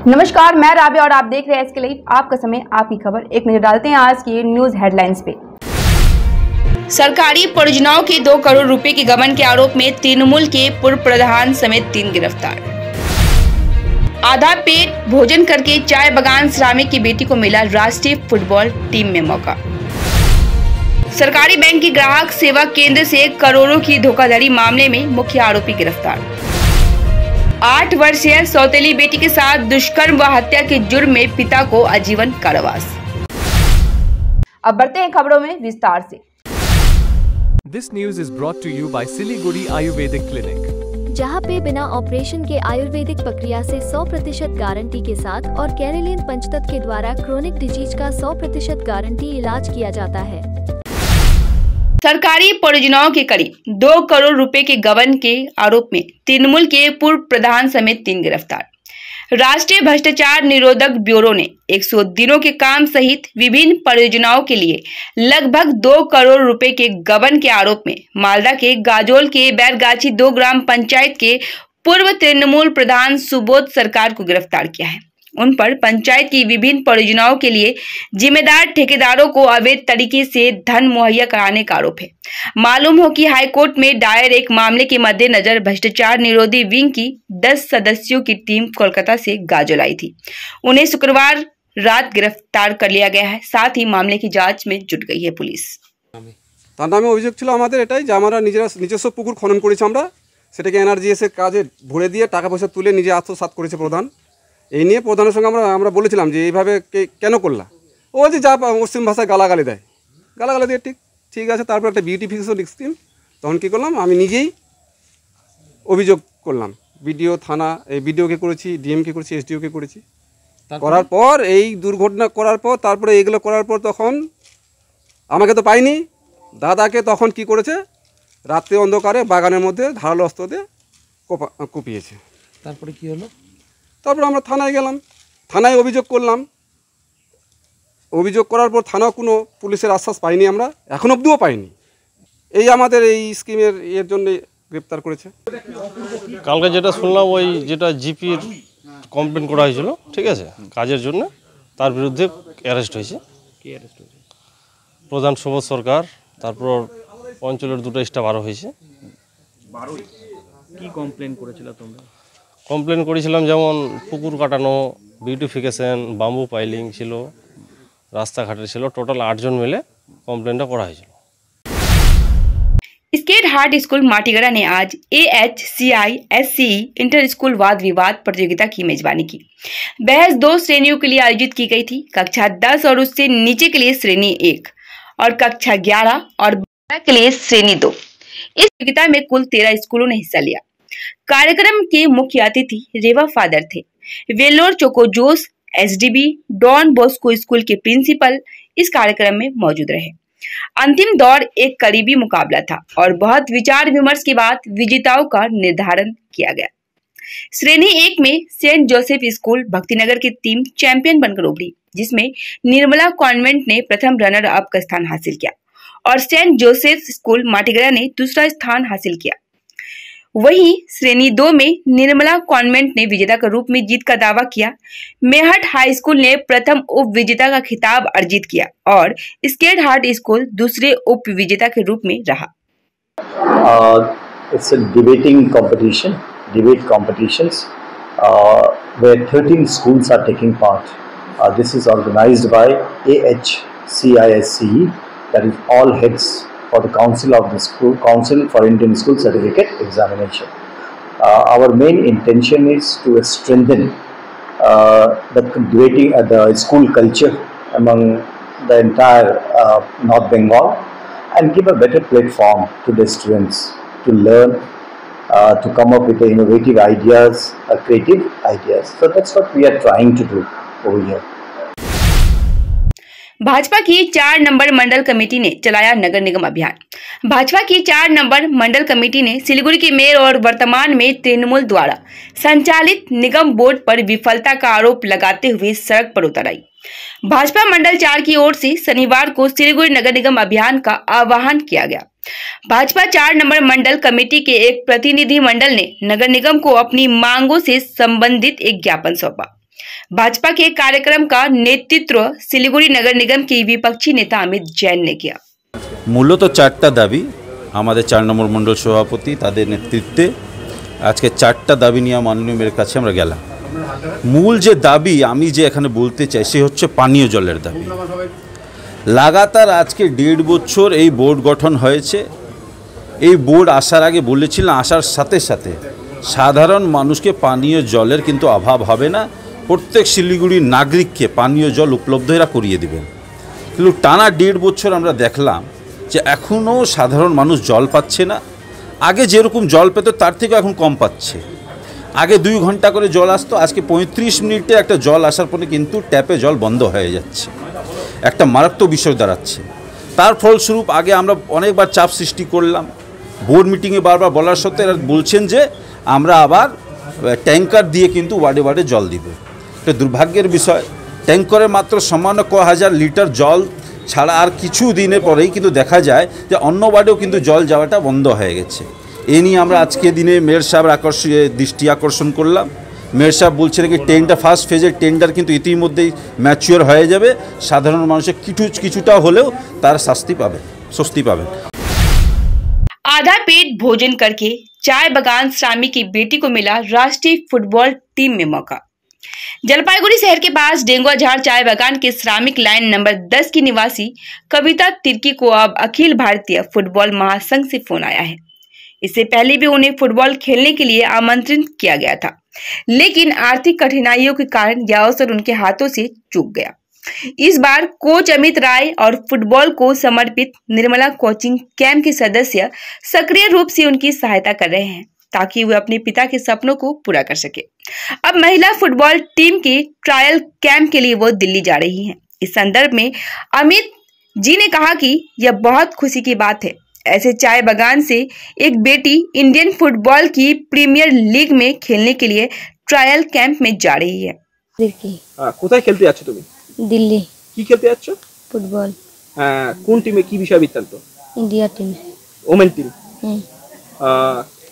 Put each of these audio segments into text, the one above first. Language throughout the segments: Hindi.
नमस्कार, मैं राबिया और आप देख रहे हैं इसके लाइव। आपका समय, आपकी खबर। एक नजर डालते हैं आज की न्यूज हेडलाइंस पे। सरकारी परियोजनाओं के 2 करोड़ रुपए के गबन के आरोप में तृणमूल के पूर्व प्रधान समेत 3 गिरफ्तार। आधा पेट भोजन करके चाय बागान श्रमिक की बेटी को मिला राष्ट्रीय फुटबॉल टीम में मौका। सरकारी बैंक की ग्राहक सेवा केंद्र से करोड़ों की धोखाधड़ी मामले में मुख्य आरोपी गिरफ्तार। 8 वर्षीय सौतेली बेटी के साथ दुष्कर्म व हत्या के जुर्म में पिता को आजीवन कारावास। अब बढ़ते हैं खबरों में विस्तार से। This news is brought to you by Siliguri Ayurvedic clinic, जहां पे बिना ऑपरेशन के आयुर्वेदिक प्रक्रिया से 100% गारंटी के साथ और कैरेलिन पंचतत्व के द्वारा क्रोनिक डिजीज का 100% गारंटी इलाज किया जाता है। सरकारी परियोजनाओं के करीब 2 करोड़ रुपए के गबन के आरोप में तृणमूल के पूर्व प्रधान समेत 3 गिरफ्तार। राष्ट्रीय भ्रष्टाचार निरोधक ब्यूरो ने 100 दिनों के काम सहित विभिन्न परियोजनाओं के लिए लगभग 2 करोड़ रुपए के गबन के आरोप में मालदा के गाजोल के बैरगाछी 2 ग्राम पंचायत के पूर्व तृणमूल प्रधान सुबोध सरकार को गिरफ्तार किया है। उन पर पंचायत की विभिन्न परियोजनाओं के लिए जिम्मेदार ठेकेदारों को अवैध तरीके से धन मुहैया कराने का आरोप है। मालूम हो कि हाईकोर्ट में दायर एक मामले के मद्देनजर भ्रष्टाचार निरोधी विंग की 10 सदस्यों की टीम कोलकाता से गाजोल आई थी। उन्हें शुक्रवार रात गिरफ्तार कर लिया गया है। साथ ही मामले की जांच में जुट गई है पुलिस। তার নামে অভিযোগ ছিল আমাদের এটাই যে আমরা নিজস্ব পুকুর খনন করেছি, আমরা সেটাকে এনআরজিএস এর কাজে ভরে দিয়ে টাকা পয়সা তুলে নিজে আত্মসাৎ করেছে প্রধান। এই নিয়ে প্রধানের সঙ্গে আমরা বলেছিলাম যে এইভাবে কেন করলা, ও যে যা মুসলিম ভাষায় গালাগালি দেয়, গালাগালি দিয়ে ঠিক আছে। তারপর একটা বিউটিফিকেশন স্কিম, তখন কী করলাম, আমি নিজেই অভিযোগ করলাম বিডিও থানা, এই বিডিওকে করেছি, ডিএমকে করেছি, এসডিওকে করেছি। করার পর এই দুর্ঘটনা করার পর তারপরে এইগুলো করার পর তখন আমাকে তো পাইনি, দাদাকে তখন কি করেছে, রাত্রে অন্ধকারে বাগানের মধ্যে ধারালো অস্ত্র দিয়ে কুপিয়েছে। তারপরে কি হলো? তারপর আমরা থানায় গেলাম, থানায় অভিযোগ করলাম। অভিযোগ করার পর থানা কোনো পুলিশের আশ্বাস পাইনি, আমরা এখন অবধিও পাইনি। এই আমাদের এই স্কিমের এর জন্য গ্রেপ্তার করেছে। কালকে যেটা শুনলাম, ওই যেটা জিপির কমপ্লেন করা হয়েছিল, ঠিক আছে, কাজের জন্য, তার বিরুদ্ধে অ্যারেস্ট হয়েছে। কি অ্যারেস্ট হয়েছে? প্রধান সুবোধ সরকার, তারপর অঞ্চলের 2টা স্টাফ আরও হয়েছে। কি কমপ্লেন করেছিল তোমরা? কমপ্লেন করেছিলাম যেমন পুকুর কাটানো, বিউটিফিকেশন, বাম্বু পাইলিং ছিল, রাস্তাঘাটের ছিল। টোটাল 8 জন মিলে কমপ্লেনটা করা হয়েছিল। स्केट हार्ट स्कूल माटीगड़ा ने आज AHCI-SCE इंटर स्कूल वाद विवाद प्रतियोगिता की मेजबानी की। बहस 2 श्रेणियों के लिए आयोजित की गई थी, कक्षा 10 और उससे नीचे के लिए श्रेणी 1 और कक्षा 11 और 12 के लिए श्रेणी 2। इस प्रतियोगिता में कुल 13 स्कूलों ने हिस्सा लिया। कार्यक्रम के मुख्य अतिथि रेवा फादर थे। वेल्लोर चोकोजोस SDB डॉन बॉस्को स्कूल के प्रिंसिपल इस कार्यक्रम में मौजूद रहे। अंतिम दौर एक करीबी मुकाबला था और बहुत विचार विमर्श के बाद विजेताओं का निर्धारण किया गया। श्रेणी 1 में सेंट जोसेफ स्कूल भक्तिनगर की टीम चैंपियन बनकर उभरी, जिसमें निर्मला कॉन्वेंट ने प्रथम रनर अप का स्थान हासिल किया और सेंट जोसेफ स्कूल माटीगड़ा ने दूसरा स्थान हासिल किया। वहीं श्रेणी 2 में निर्मला कॉन्वेंट ने विजेता के रूप में जीत का दावा किया। मेहट हाई स्कूल ने प्रथम उप विजेता का खिताब अर्जित किया और स्केट हार्ट स्कूल दूसरे उप विजेता के रूप में रहा। It's a debate competitions where 13 schools are taking part. This is organized by AHCI-SCE, that is all heads for the council of the school, Council for Indian School Certificate Examination. Our main intention is to strengthen the school culture among the entire North Bengal and give a better platform to the students to learn, to come up with the innovative ideas, creative ideas. So that's what we are trying to do over here. Bhajpa की 4 नंबर मंडल कमेटी ने चलाया नगर निगम अभियान। भाजपा की 4 नंबर मंडल कमेटी ने सिलीगुड़ी के मेयर और वर्तमान में तृणमूल द्वारा संचालित निगम बोर्ड पर विफलता का आरोप लगाते हुए सड़क पर उतर आई। भाजपा मंडल 4 की ओर से शनिवार को सिलीगुड़ी नगर निगम अभियान का आह्वान किया गया। भाजपा 4 नंबर मंडल कमेटी के एक प्रतिनिधि मंडल ने नगर निगम को अपनी मांगों से संबंधित एक ज्ञापन सौंपा। भाजपा के कार्यक्रम का नेतृत्व सिलीगुड़ी नगर निगम के विपक्षी नेता अमित जैन ने किया। মূলত চারটা দাবি আমাদের 4 নম্বর মণ্ডল সভাপতি তাদের নেতৃত্বে আজকে 4টা দাবি নিয়ে মাননীয় মেয়রের কাছে আমরা গেলাম। মূল যে দাবি আমি যে এখানে বলতে চাই সে হচ্ছে পানীয় জলের দাবি। লাগাতার আজকে 1.5 বছর এই বোর্ড গঠন হয়েছে। এই বোর্ড আসার আগে বলেছিলেন আসার সাথে সাথে সাধারণ মানুষকে পানীয় জলের কিন্তু অভাব হবে না, প্রত্যেক শিলিগুড়ির নাগরিককে পানীয় জল উপলব্ধ এরা করিয়ে দেবেন। কিন্তু টানা 1.5 বছর আমরা দেখলাম যে এখনও সাধারণ মানুষ জল পাচ্ছে না। আগে যেরকম জল পেত তার থেকে এখন কম পাচ্ছে। আগে 2 ঘন্টা করে জল আসতো, আজকে 35 মিনিটে একটা জল আসার পরে কিন্তু ট্যাপে জল বন্ধ হয়ে যাচ্ছে, একটা মারাত্মক বিষয় দাঁড়াচ্ছে। তার ফলস্বরূপ আগে আমরা অনেকবার চাপ সৃষ্টি করলাম, বোর্ড মিটিংয়ে বারবার বলার সত্ত্বেও এরা বলছেন যে আমরা আবার ট্যাঙ্কার দিয়ে কিন্তু ওয়ার্ডে ওয়ার্ডে জল দিব। এটা দুর্ভাগ্যের বিষয়। ট্যাঙ্কারে মাত্র সামান্য ক হাজার লিটার জল ছাড়া আর কিছু দিনের পরেই কিন্তু দেখা যায় যে অন্য ওয়ার্ডেও কিন্তু জল যাওয়াটা বন্ধ হয়ে গেছে। এ নিয়ে আমরা আজকে দিনে মেয়র সাহেবের দৃষ্টি আকর্ষণ করলাম। মেয়র সাহেব বলছেন কি ফার্স্ট ফেজের টেন্ডার কিন্তু ইতিমধ্যেই ম্যাচিওর হয়ে যাবে, সাধারণ মানুষের কিছুটা হলেও তারা স্বস্তি পাবে। आधा पेट भोजन करके चाय बागान श्रामिक की बेटी को मिला राष्ट्रीय फुटबॉल टीम में मौका। जलपाईगुड़ी शहर के पास डेंगुआ झाड़ चाय बागान के श्रामिक लाइन नंबर 10 की निवासी कविता तिर्की को अब अखिल भारतीय फुटबॉल महासंघ से फोन आया है। इससे पहले भी उन्हें फुटबॉल खेलने के लिए आमंत्रित किया गया था, लेकिन आर्थिक कठिनाइयों के कारण यह अवसर उनके हाथों से चूक गया। इस बार कोच अमित राय और फुटबॉल को समर्पित निर्मला कोचिंग कैंप के सदस्य सक्रिय रूप से उनकी सहायता कर रहे हैं ताकि वे अपने पिता के सपनों को पूरा कर सके। अब महिला फुटबॉल टीम के ट्रायल कैंप के लिए वो दिल्ली जा रही हैं। इस संदर्भ में अमित जी ने कहा कि यह बहुत खुशी की बात है, ऐसे चाय बागान से एक बेटी इंडियन फुटबॉल की प्रीमियर लीग में खेलने के लिए ट्रायल कैंप में जा रही है। কোথায় খেলতে যাচ্ছ তুমি? দিল্লি। কি খেলতে যাচ্ছ? ফুটবল। কোন টিমে, কি বিষয় বৃত্তান্ত? India team. Women team.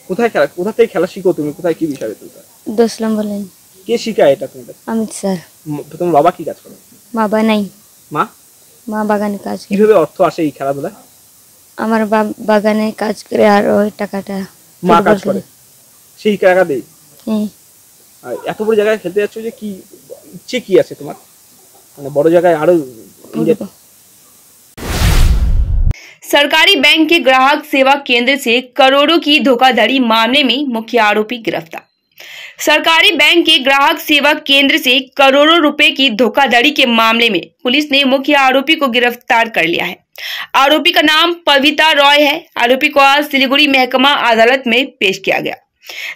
কোথা থেকে খেলা শিখো তুমি? কোথায় কি বিষয় বৃত্তান্ত? 10 নম্বর লাইন। কে শিখায় এটা তোমাদের? অমিত স্যার। তোমার বাবা কি কাজ করে? বাবা নাই। মা বাগানে কাজ করে। কিভাবে অর্থ আসে এই খেলাধুলায়? আমার বাগানে কাজ করে আর ওই টাকাটা মা কাজ করে, সেই টাকা দেয়। এত বড় জায়গায় খেলতে যাচ্ছ যে কি ইচ্ছে কি আছে তোমার, মানে বড় জায়গায় আরো? सरकारी बैंक के ग्राहक सेवा केंद्र से करोड़ों की धोखाधड़ी मामले में मुख्य आरोपी गिरफ्तार। सरकारी बैंक के ग्राहक सेवा केंद्र से करोड़ों रुपए की धोखाधड़ी के मामले में पुलिस ने मुख्य आरोपी को गिरफ्तार कर लिया है। आरोपी का नाम पविता रॉय है। आरोपी को आज सिलीगुड़ी महकमा अदालत में पेश किया गया।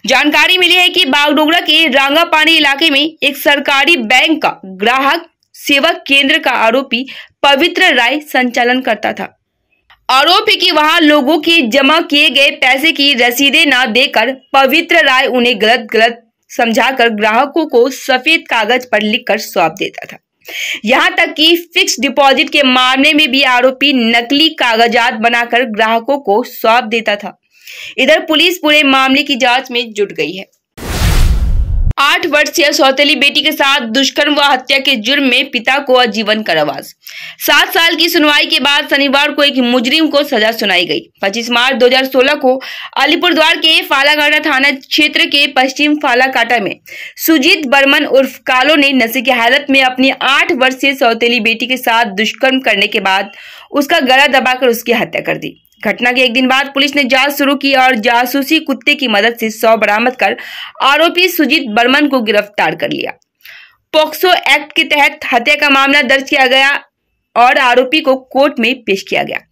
जानकारी मिली है कि बागडोगरा के रांगापानी इलाके में एक सरकारी बैंक का ग्राहक सेवा केंद्र का आरोपी पवित्र राय संचालन करता था। आरोपी की वहां लोगों के जमा किए गए पैसे की रसीदें न देकर पवित्र राय उन्हें गलत समझाकर ग्राहकों को सफेद कागज पर लिखकर सौंप देता था। यहां तक कि फिक्स डिपॉजिट के मामले में भी आरोपी नकली कागजात बनाकर ग्राहकों को सौंप देता था। इधर पुलिस पूरे मामले की जांच में जुट गई है। 8 वर्षीय सौतेली बेटी के साथ दुष्कर्म व हत्या के जुर्म में पिता को आजीवन कारावास। 7 साल की सुनवाई के बाद शनिवार को एक मुजरिम को सजा सुनाई गई। 25 मार्च 2016 को अलीपुरद्वार के फालाकाटा थाना क्षेत्र के पश्चिम फालाकाटा में सुजीत बर्मन उर्फ कालो ने नशे की हालत में अपनी 8 वर्षीय सौतेली बेटी के साथ दुष्कर्म करने के बाद उसका गला दबाकर उसकी हत्या कर दी। घटना के एक दिन बाद पुलिस ने जांच शुरू की और जासूसी कुत्ते की मदद से 100 बरामद कर आरोपी सुजीत बर्मन को गिरफ्तार कर लिया। पोक्सो एक्ट के तहत हत्या का मामला दर्ज किया गया और आरोपी को कोर्ट में पेश किया गया।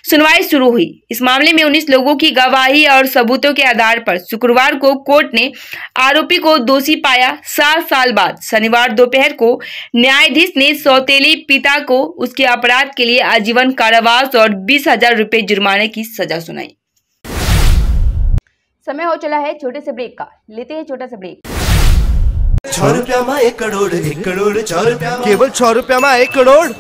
सुनवाई शुरू हुई। इस मामले में 19 लोगों की गवाही और सबूतों के आधार पर शुक्रवार को कोर्ट ने आरोपी को दोषी पाया। 7 साल बाद शनिवार दोपहर को न्यायाधीश ने सौतेली पिता को उसके अपराध के लिए आजीवन कारावास और 20,000 रुपए जुर्माने की सजा सुनाई। समय हो चला है छोटे से ब्रेक का, लेते हैं छोटा सा ब्रेक। 6 रुपया में 1 करोड़ 1 करोड़ 6 रुपया केवल 6 रुपया में 1 करोड़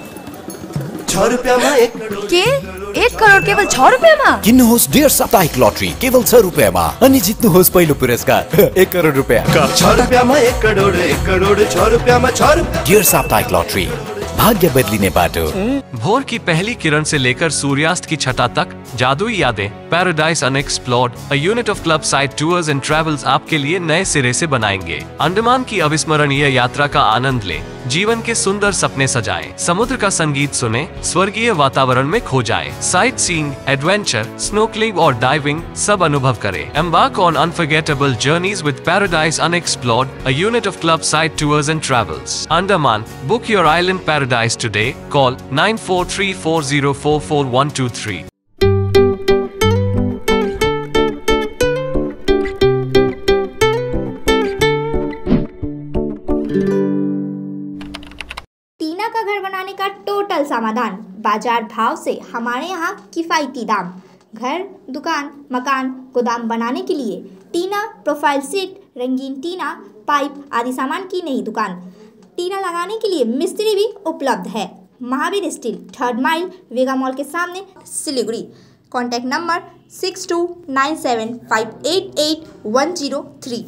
6 रुपया में 1 करोड़ के 1 करोड केवल 6 रुपैयाँमा। किन्नुहोस् डेढ साप्ताहिक लटरी केवल 6 रुपैयाँमा अनि जित्नुहोस् पहिलो पुरस्कार 1 करोड रुपैयाँ। 6 रुपैयाँमा 1 करोड 1 करोड 6 रुपैयाँमा 6 रुपैयाँ। डेढ साप्ताहिक लटरी भाग्य बदलिने बाटो। भोर की पहली किरण से लेकर सूर्यास्त की छटा तक जादुई यादें paradise unexplored a unit of club side tours and travels आपके लिए नए सिरे से बनाएंगे। अंडमान की अविस्मरणीय यात्रा का आनंद लें, जीवन के सुंदर सपने सजाएं, समुद्र का संगीत सुने, स्वर्गीय वातावरण में खो जाएं, साइट सीइंग, एडवेंचर, स्नोकलिंग और डाइविंग सब अनुभव करें। Embark on unforgettable journeys with paradise unexplored a unit of club side tours and travels. Andaman, book your island paradise today. Call 9434044123। टीना का घर बनाने का टोटल समाधान, बाजार भाव से हमारे यहाँ किफ़ायती दाम। घर, दुकान, मकान, गोदाम बनाने के लिए टीना, प्रोफाइल सीट, रंगीन टीना, पाइप आदि सामान की नई दुकान। टीना लगाने के लिए मिस्त्री भी उपलब्ध है। महावीर स्टील, 3rd माइल, वेगा मॉल के सामने, सिलीगुड़ी। Contact number 6297588103।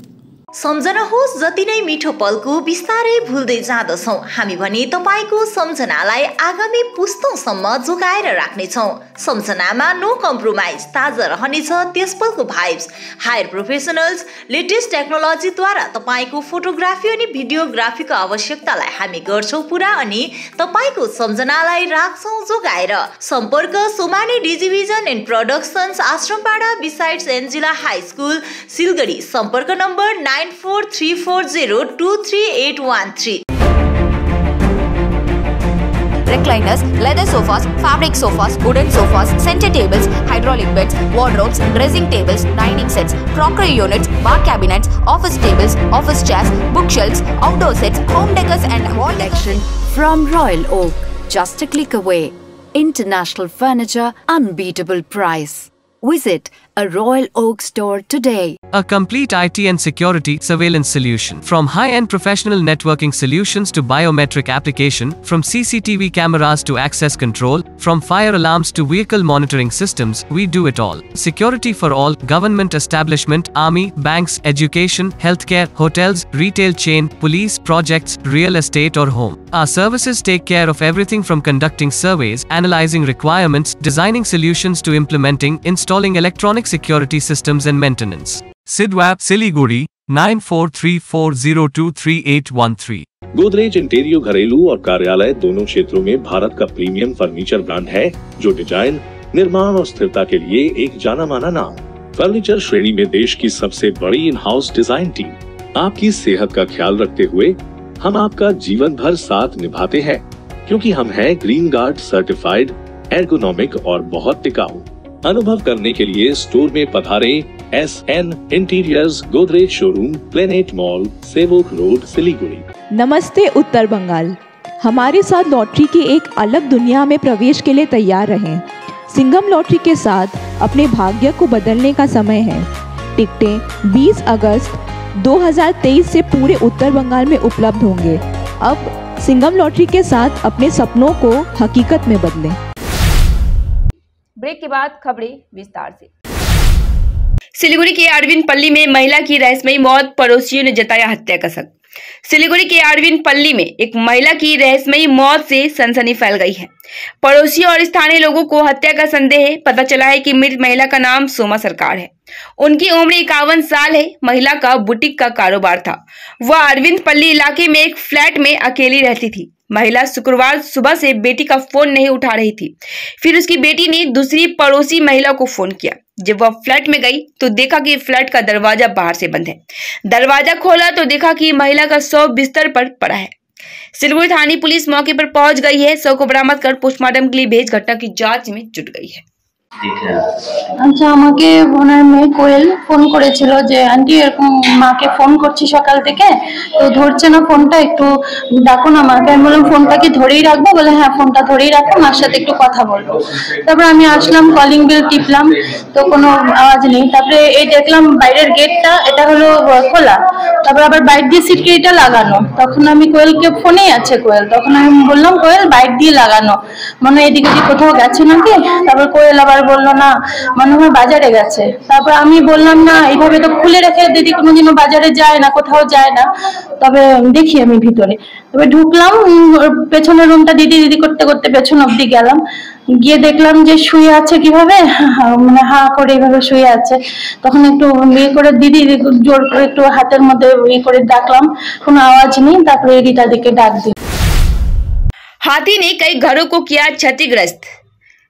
सम्झनुहोस् जति नै मिठो पलको बिस्तारै भुल्दै जाँदछौँ हामी भने तपाईको सम्झनालाई आगामी पुस्तौँसम्म जोगाएर राख्नेछौँ। सम्झनामा नो कम्प्रोमाइज, ताजा रहनेछ त्यस पलको भाइब्स। हायर प्रोफेसनल्स, लेटेस्ट टेक्नोलोजीद्वारा तपाईको फोटोग्राफी अनि भिडियोग्राफीको आवश्यकतालाई हामी गर्छौँ पुरा अनि तपाईको सम्झनालाई राख्छौँ जोगाएर। सम्पर्क Somani digivision and productions, Ashrampara besides Angela high school, Siliguri. सम्पर्क number 9434023813। Recliners, leather sofas, fabric sofas, wooden sofas, center tables, hydraulic beds, wardrobes, dressing tables, dining sets, crockery units, bar cabinets, office tables, office chairs, bookshelves, outdoor sets, home decors and wall collection from Royal Oak. Just a click away. International furniture, unbeatable price. Visit a Royal Oak store today. A complete IT and security surveillance solution. From high-end professional networking solutions to biometric application, from CCTV cameras to access control, from fire alarms to vehicle monitoring systems, we do it all. Security for all, government establishment, army, banks, education, healthcare, hotels, retail chain, police, projects, real estate or home. Our services take care of everything from conducting surveys, analyzing requirements, designing solutions to implementing, installing electronic security systems and maintenance. Sidwap, Siliguri, 9434023813। Godrej interior घरेलू और कार्यालय दोनों क्षेत्रों में भारत का प्रीमियम फर्नीचर ब्रांड है जो डिजाइन, निर्माण और स्थिरता के लिए एक जाना माना नाम। फर्नीचर श्रेणी में देश की सबसे बड़ी इन हाउस डिजाइन टीम। आपकी सेहत का ख्याल रखते हुए हम आपका जीवन भर साथ निभाते हैं क्योंकि हम हैं ग्रीन गार्ड सर्टिफाइड, एर्गोनॉमिक और बहुत टिकाऊ। अनुभव करने के लिए स्टोर में पधारे। SN interiors, Godrej showroom, planet mall, Sevoke road, Siliguri. नमस्ते उत्तर बंगाल, हमारे साथ लॉटरी की एक अलग दुनिया में प्रवेश के लिए तैयार रहें। सिंघम लॉटरी के साथ अपने भाग्य को बदलने का समय है। टिकटें 20 अगस्त 2023 से पूरे उत्तर बंगाल में उपलब्ध होंगे। अब सिंघम लॉटरी के साथ अपने सपनों को हकीकत में बदलें। ब्रेक के बाद खबरें विस्तार से। सिलीगुड़ी के अरविंद पल्ली में महिला की रहस्यमयी मौत, पड़ोसियों ने जताया हत्या का शक। सिलीगुड़ी के अरविंद पल्ली में एक महिला की रहस्यमयी मौत से सनसनी फैल गई है। पड़ोसियों और स्थानीय लोगों को हत्या का संदेह है। पता चला है कि मृत महिला का नाम सोमा सरकार है। उनकी उम्र 51 साल है। महिला का बुटीक का कारोबार था। वह अरविंद पल्ली इलाके में एक फ्लैट में अकेली रहती थी। महिला शुक्रवार सुबह से बेटी का फोन नहीं उठा रही थी। फिर उसकी बेटी ने दूसरी पड़ोसी महिला को फोन किया। जब वह फ्लैट में गई तो देखा कि फ्लैट का दरवाजा बाहर से बंद है। दरवाजा खोला तो देखा कि महिला का शव बिस्तर पर पड़ा है। सिलीगुड़ी थाने पुलिस मौके पर पहुंच गई है। शव को बरामद कर पोस्टमार्टम के लिए भेज घटना की जांच में जुट गई है। আচ্ছা, আমাকে ওনার মেয়ে কোয়েল ফোন করেছিল যে আন্টি এরকম মাকে ফোন করছি সকাল থেকে, তো ধরছে না ফোনটা, একটু ডাকো না মাকে। আমি বললাম ফোনটা কি ধরেই রাখবো? বলে হ্যাঁ ফোনটা ধরেই রাখো, মার সাথে একটু কথা বলবো। তারপর আমি আসলাম, কলিং বেল টিপলাম, তো কোনো আওয়াজ নেই। তারপরে এই দেখলাম বাইরের গেটটা এটা হলো খোলা, তারপর আবার বাইর দিয়ে সিটকেরিটা লাগানো। তখন আমি কোয়েলকে, ফোনেই আছে কোয়েল, তখন আমি বললাম কোয়েল বাইর দিয়ে লাগানো, মনে হয় এদিকে কোথাও গেছে নাকি। তারপর কোয়েল আবার বললো না মনে হয় বাজারে গেছে। তারপর আমি বললাম না এইভাবে তো খুলে রেখে দিদি কোনোদিনও বাজারে যায় না, কোথাও যায় না, তবে দেখি আমি ভিতরে। তবে ঢুকলাম পেছনের রুমটা, দিদি দিদি করতে করতে পেছন অব্দি গেলাম, গিয়ে দেখলাম যে শুয়ে আছে কিভাবে, মানে হা করে এইভাবে শুয়ে আছে। তখন একটু ইয়ে করে দিদি জোর করে একটু হাতের মধ্যে ইয়ে করে ডাকলাম, কোনো आवाज नहीं। তারপরে रीता दी के डाक दी। हाथी ने कई घरों को किया क्षतिग्रस्त।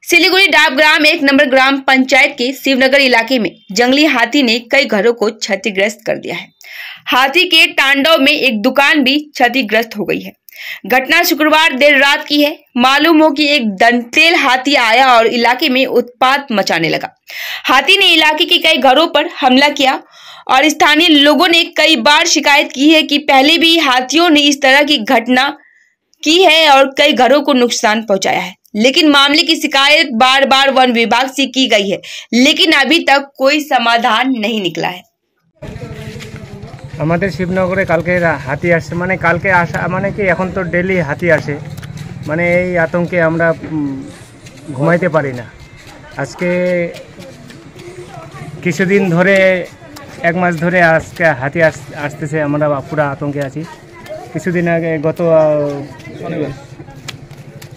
सिलीगुड़ी डाबग्राम 1 नंबर ग्राम पंचायत के शिवनगर इलाके में जंगली हाथी ने कई घरों को क्षतिग्रस्त कर दिया है। हाथी के तांडव में एक दुकान भी क्षतिग्रस्त हो गई है। घटना शुक्रवार देर रात की है। मालूम हो कि एक दंतेल हाथी आया और इलाके में उत्पात मचाने लगा। हाथी ने इलाके के कई घरों पर हमला किया और स्थानीय लोगों ने कई बार शिकायत की है कि पहले भी हाथियों ने इस तरह की घटना की है और कई घरों को नुकसान पहुंचाया है, लेकिन मामले की शिकायत बार बार वन विभाग से की गई है, लेकिन अभी तक कोई समाधान नहीं निकला है। আমাদের শিবনগরে কালকে হাতি আসছে, মানে কালকে আসা মানে কি এখন তো ডেলি হাতি আসে, মানে এই আতঙ্কে আমরা ঘুমাইতে পারি না। আজকে কিছুদিন ধরে, 1 মাস ধরে আজকে হাতি আসতেছে, আমরা পুরো আতঙ্কে আছি। কিছুদিন আগে গত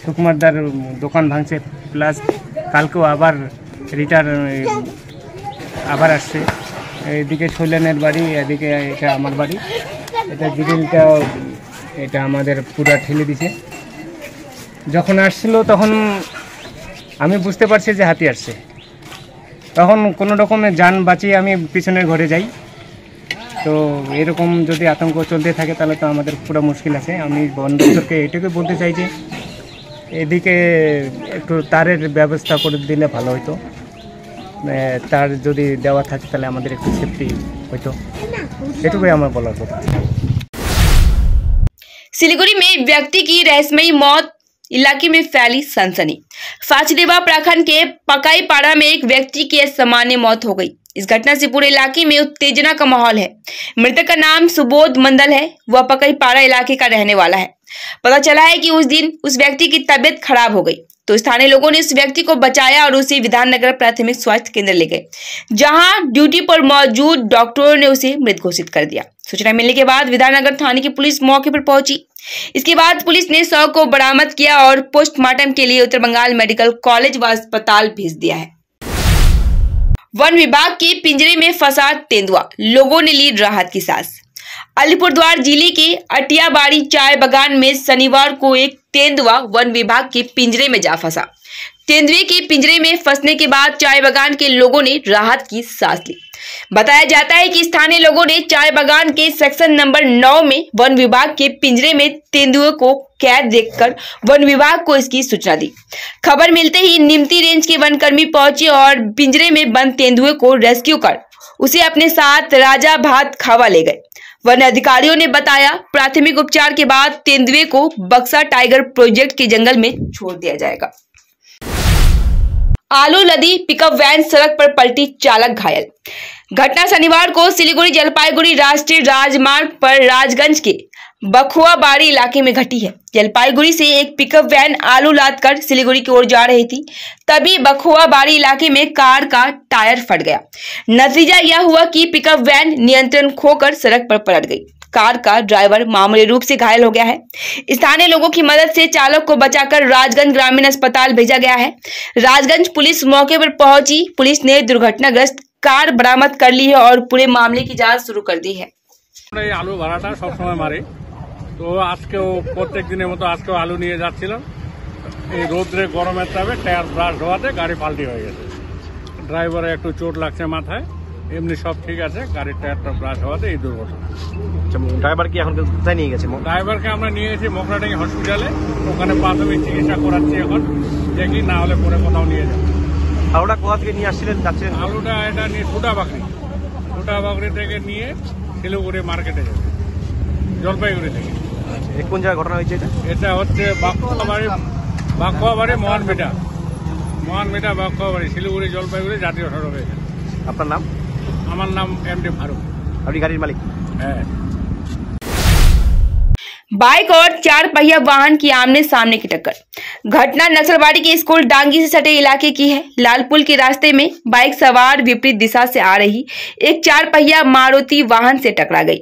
সুকুমারদার দোকান ভাঙছে, প্লাস কালকেও আবার আবার আসছে। এদিকে শৈলেনের বাড়ি, এদিকে এটা আমার বাড়ি, এটা গ্রিলটা এটা আমাদের পুরা ঠেলে দিছে। যখন আসছিল তখন আমি বুঝতে পারছি যে হাতি আসছে, তখন কোনো রকমে যান বাঁচিয়ে আমি পিছনের ঘরে যাই। তো এরকম যদি আতঙ্ক চলতে থাকে তাহলে তো আমাদের পুরো মুশকিল আছে। আমি বন দপ্তরকে এটুকু বলতে চাই যে এদিকে একটু তারের ব্যবস্থা করে দিলে ভালো হতো, তার যদি দেওয়া থাকে তাহলে আমাদের একটু সেফটি হতো, এটুকুই আমার বলার কথা। सिलीगुड़ी में एक व्यक्ति की रहस्यमयी मौत, इलाके में फैली सनसनी। फाचदेवा प्रखंड के पकाईपाड़ा में एक व्यक्ति की असामान्य मौत हो गई। इस घटना से पूरे इलाके में उत्तेजना का माहौल है। मृतक का नाम सुबोध मंडल है, वह पकाईपाड़ा इलाके का रहने वाला है। पता चला है कि उस दिन उस व्यक्ति की तबीयत खराब हो गई, तो स्थानीय लोगों ने उस व्यक्ति को बचाया और उसे विधाननगर प्राथमिक स्वास्थ्य केंद्र ले गए, जहां ड्यूटी पर मौजूद डॉक्टरों ने उसे मृत घोषित कर दिया। सूचना मिलने के बाद विधाननगर थाने की पुलिस मौके पर पहुंची। इसके बाद पुलिस ने शव को बरामद किया और पोस्टमार्टम के लिए उत्तर बंगाल मेडिकल कॉलेज व अस्पताल भेज दिया है। वन विभाग के पिंजरे में फंसा तेंदुआ, लोगों ने ली राहत की सांस। अलीपुरद्वार जिले के अटियाबाड़ी चाय बागान में शनिवार को एक तेंदुआ वन विभाग के पिंजरे में जा फंसा। तेंदुए के पिंजरे में फंसने के बाद चाय बागान के लोगों ने राहत की सांस ली। बताया जाता है कि स्थानीय लोगों ने चाय बागान के सेक्शन नंबर 9 में वन विभाग के पिंजरे में तेंदुए को कैद देखकर वन विभाग को इसकी सूचना दी। खबर मिलते ही निमती रेंज के वनकर्मी पहुंचे और पिंजरे में बंद तेंदुए को रेस्क्यू कर उसे अपने साथ राजा भात खावा ले गए। वन अधिकारियों ने बताया प्राथमिक उपचार के बाद तेंदुए को बक्सा टाइगर प्रोजेक्ट के जंगल में छोड़ दिया जाएगा। आलू लदी पिकअप वैन सड़क पर पलटी, चालक घायल। घटना शनिवार को सिलीगुड़ी जलपाईगुड़ी राष्ट्रीय राजमार्ग पर राजगंज के बखुआबाड़ी इलाके में घटी है। जलपाईगुड़ी से एक पिकअप वैन आलू लादकर सिलीगुड़ी की ओर जा रही थी, तभी बखुआबाड़ी इलाके में कार का टायर फट गया। नतीजा यह हुआ कि पिकअप वैन नियंत्रण खोकर सड़क पर पलट गई। कार का ड्राइवर मामूली रूप से घायल हो गया है। स्थानीय लोगों की मदद से चालक को बचाकर राजगंज ग्रामीण अस्पताल भेजा गया है। राजगंज पुलिस मौके पर पहुंची। पुलिस ने दुर्घटनाग्रस्त कार बरामद कर ली है और पूरे मामले की जांच शुरू कर दी है। আলু ভাড়াটা সবসময় মারি, তো আজকেও প্রত্যেক দিনের মতো আজকেও আলু নিয়ে যাচ্ছিলাম। এই রোদ্রে গরমের তাপে টায়ার ব্রাশ হওয়াতে গাড়ি পাল্টি হয়ে গেছে। ড্রাইভারে একটু চোট লাগছে মাথায়, এমনি সব ঠিক আছে, গাড়ির টায়ারটা ব্রাশ হওয়াতে এই দুর্ঘটনা। ড্রাইভার কি এখন কোথায় নিয়ে গেছে? ড্রাইভারকে আমরা নিয়ে গেছি মোকরাডাঙ্গি হসপিটালে, ওখানে প্রাথমিক চিকিৎসা করাচ্ছি। এখন দেখি না হলে পরে কোথাও নিয়ে যাবো। আলুটা কোথা থেকে নিয়ে আসছিলেন যাচ্ছিলেন? আলুটা এটা নিয়ে ছোটা বাকরি থেকে নিয়ে শিলিগুড়ি মার্কেটে যাবে, জলপাইগুড়ি থেকে। কোন জায়গায় ঘটনা হয়েছে এটা? এটা হচ্ছে বাকুয়াবাড়ি মহানমিটা বাকুয়াবাড়ি শিলিগুড়ি জলপাইগুড়ি জাতীয় সড়কে। আপনার নাম? আমার নাম এমডি ফারুক। আপনি গাড়ির मालिक? হ্যাঁ। बाइक और 4 पहिया वाहन की आमने सामने की टक्कर। घटना नक्सलबाड़ी के स्कूल डांगी से सटे इलाके की है। लालपुल के रास्ते में बाइक सवार विपरीत दिशा से आ रही एक 4 पहिया मारुति वाहन से टकरा गई।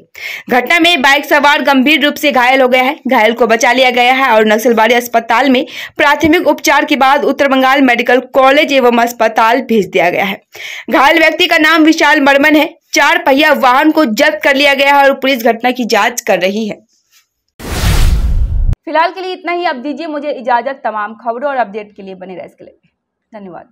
घटना में बाइक सवार गंभीर रूप से घायल हो गया है। घायल को बचा लिया गया है और नक्सलबाड़ी अस्पताल में प्राथमिक उपचार के बाद उत्तर बंगाल मेडिकल कॉलेज एवं अस्पताल भेज दिया गया है। घायल व्यक्ति का नाम विशाल बर्मन है। 4 पहिया वाहन को जब्त कर लिया गया है और पुलिस घटना की जांच कर रही है। फिलहाल के लिए इतना ही। अब दीजिए मुझे इजाजत। तमाम खबरों और अपडेट के लिए बने रहे इसके लिए धन्यवाद।